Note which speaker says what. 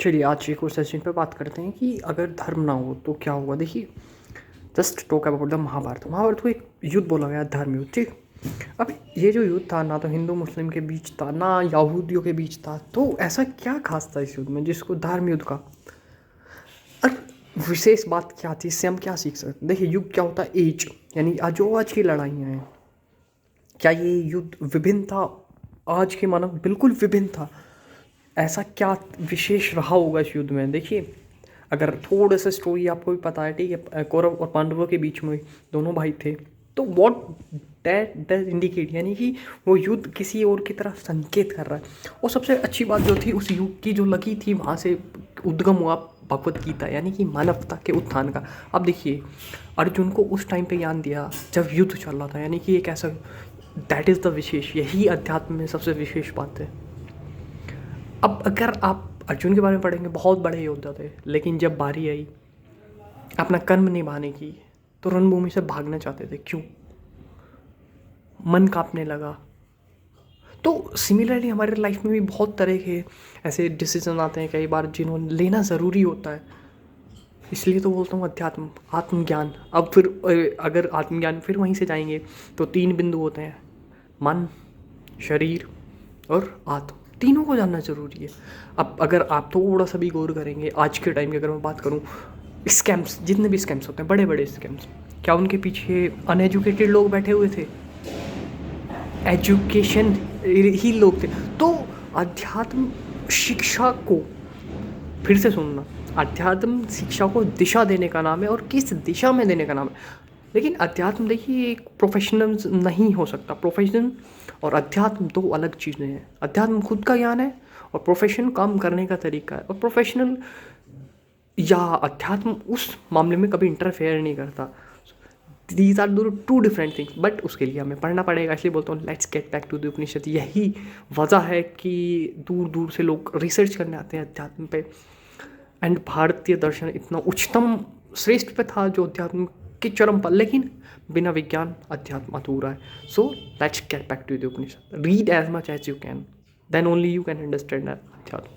Speaker 1: चलिए आज एक और सेशन पे बात करते हैं कि अगर धर्म ना हो तो क्या होगा। देखिए, just talk about the Mahabharat को एक युद्ध बोला गया, धर्म युद्ध। ठीक, अब ये जो युद्ध था ना तो हिंदू मुस्लिम के बीच था ना यहूदियों के बीच था, तो ऐसा क्या खास था इस युद्ध में जिसको धर्म युद्ध का। और विशेष बात क्या थी, इससे हम क्या सीख सकते हैं। देखिए, युद्ध क्या होता है, एज यानी जो आज की लड़ाइयाँ हैं, क्या ये युद्ध विभिन्न था आज के मानव, बिल्कुल विभिन्न था। ऐसा क्या विशेष रहा होगा इस युद्ध में। देखिए, अगर थोड़ा सा स्टोरी आपको भी पता है, ठीक है, कौरव और पांडवों के बीच में दोनों भाई थे, तो व्हाट दैट डज इंडिकेट, यानी कि वो युद्ध किसी और की तरफ संकेत कर रहा है। और सबसे अच्छी बात जो थी उस युद्ध की जो लगी थी, वहाँ से उद्गम हुआ भगवत गीता, यानी कि मानवता के उत्थान का। अब देखिए, अर्जुन को उस टाइम पे ज्ञान दिया जब युद्ध चल रहा था, यानी कि एक ऐसा, दैट इज़ द विशेष, यही अध्यात्म में सबसे विशेष बात है। अब अगर आप अर्जुन के बारे में पढ़ेंगे, बहुत बड़े योद्धा थे, लेकिन जब बारी आई अपना कर्म निभाने की तो रणभूमि से भागना चाहते थे। क्यों? मन कांपने लगा। तो सिमिलरली हमारे लाइफ में भी बहुत तरह के ऐसे डिसीजन आते हैं कई बार, जिन्होंने लेना ज़रूरी होता है। इसलिए तो बोलता हूँ अध्यात्म, आत्मज्ञान। अब फिर अगर आत्मज्ञान फिर वहीं से जाएंगे तो 3 बिंदु होते हैं, मन, शरीर और आत्म, तीनों को जानना ज़रूरी है। अब अगर आप थोड़ा सा भी गौर करेंगे, आज के टाइम की अगर मैं बात करूँ, स्कैम्स, जितने भी स्कैम्स होते हैं, बड़े बड़े स्कैम्स, क्या उनके पीछे अनएजुकेटेड लोग बैठे हुए थे? एजुकेशन ही लोग थे। तो अध्यात्म शिक्षा को, फिर से सुनना, अध्यात्म शिक्षा को दिशा देने का नाम है, और किस दिशा में देने का नाम है। लेकिन अध्यात्म देखिए एक प्रोफेशनल नहीं हो सकता। प्रोफेशन और अध्यात्म दो अलग चीज़ें हैं। अध्यात्म खुद का ज्ञान है और प्रोफेशन काम करने का तरीका है। और प्रोफेशनल या अध्यात्म उस मामले में कभी इंटरफेयर नहीं करता। These are two different things, but उसके लिए हमें पढ़ना पड़ेगा। इसलिए बोलता हूँ let's get back to the Upanishad. यही वजह है कि दूर दूर से लोग रिसर्च करने आते हैं अध्यात्म पे। एंड भारतीय दर्शन इतना उच्चतम श्रेष्ठ पे था जो अध्यात्म के चरम पर, लेकिन बिना विज्ञान अध्यात्म अधूरा है। So let's get back to the Upanishad, read as much as you can, then only you can understand अध्यात्म।